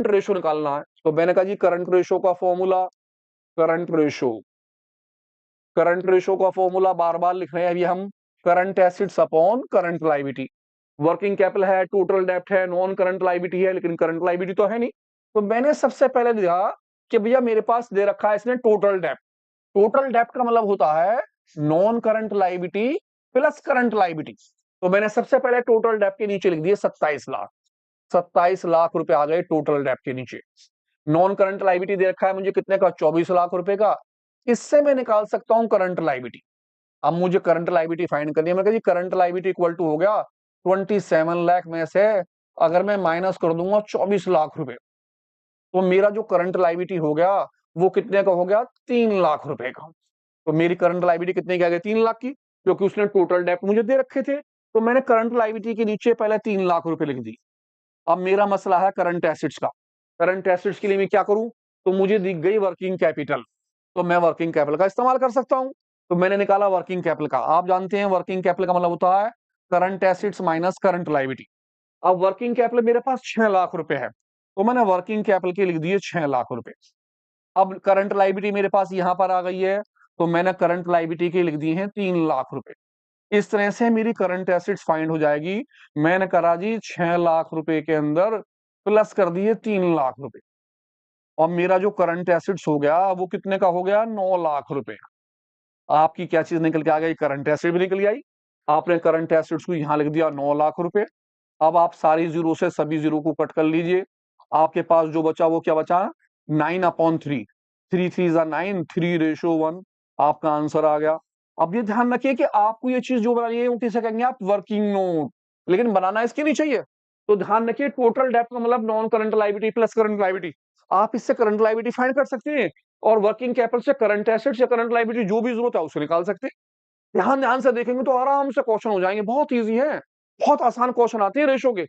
Ratio निकालना है, तो मैंने कहा जी करंट रेशो का formula, current ratio current ratio का फॉर्मूला बार बार लिख रहे हैं अभी हम, current assets upon current liability. Working capital है, टोटल डेब्ट है, नॉन करंट लायबिलिटी है, लेकिन करंट लायबिलिटी तो है नहीं। तो मैंने सबसे पहले दिया कि भैया मेरे पास दे रखा है इसने टोटल डेब्ट। टोटल डेब्ट का मतलब होता है non current liability plus current liability. तो मैंने सबसे पहले टोटल डेब्ट के नीचे लिख दिए 27 लाख। 27 लाख रुपए आ गए टोटल डेब्ट के नीचे। नॉन करंट लायबिलिटी दे रखा है मुझे कितने का, 24 लाख रुपए का। इससे मैं निकाल सकता हूं करंट लायबिलिटी। अब मुझे करंट लायबिलिटी फाइंड करनी है। मैं कहा जी करंट लायबिलिटी इक्वल टू हो गया 27 लाख में से अगर मैं माइनस कर दूंगा 24 लाख रुपए, तो मेरा जो करंट लायबिलिटी हो गया वो कितने का हो गया, 3 लाख रुपए का। तो मेरी करंट लायबिलिटी कितने की आ गई, 3 लाख की, क्योंकि उसने टोटल डेब्ट मुझे दे रखे थे। तो मैंने करंट लायबिलिटी के नीचे पहले 3 लाख रुपए लिख दी। अब मेरा मसला है करंट एसिड्स का। करंट एसिड्स के लिए मैं क्या करूं, तो मुझे दिख गई वर्किंग कैपिटल, तो मैं वर्किंग कैपिटल का इस्तेमाल कर सकता हूं। तो मैंने निकाला वर्किंग कैपिटल का। आप जानते हैं वर्किंग कैपिटल का मतलब होता है current assets minus current liability. अब वर्किंग कैपिटल मेरे पास 6 लाख रुपए है, तो मैंने वर्किंग कैपिटल के लिख दिए 6 लाख रुपए। अब करंट लायबिलिटी मेरे पास यहां पर आ गई है, तो मैंने करंट लायबिलिटी के लिख दी है 3 लाख रुपए। इस तरह से मेरी करंट एसिड्स फाइंड हो जाएगी। मैंने करा जी 6 लाख रुपए के अंदर प्लस कर दिए 3 लाख रुपए, और मेरा जो करंट एसिड्स हो गया वो कितने का हो गया, 9 लाख रुपए। आपकी क्या चीज निकल के आ गई, करंट एसिड भी निकल आई। आपने करंट एसिड्स को यहां लिख दिया 9 लाख रुपए। अब आप सारी जीरो से सभी जीरो को कट कर लीजिए। आपके पास जो बचा वो क्या बचा, 9/3। 3 3 9, 3:1। आपका आंसर आ गया। अब ये ध्यान रखिए कि आपको ये चीज जो बनानी है वो किसे कहेंगे आप, वर्किंग नोट, लेकिन बनाना इसके नहीं चाहिए। तो ध्यान रखिए टोटल डेब्ट का मतलब non current liability plus current liability. आप इससे करंट लायबिलिटी फाइंड कर सकते हैं, और वर्किंग कैपिटल से करंट एसेट्स या करंट लायबिलिटी जो भी जरूरत है उसे निकाल सकते हैं। ध्यान ध्यान से देखेंगे तो आराम से क्वेश्चन हो जाएंगे, बहुत ईजी है। बहुत आसान क्वेश्चन आते हैं रेशो के।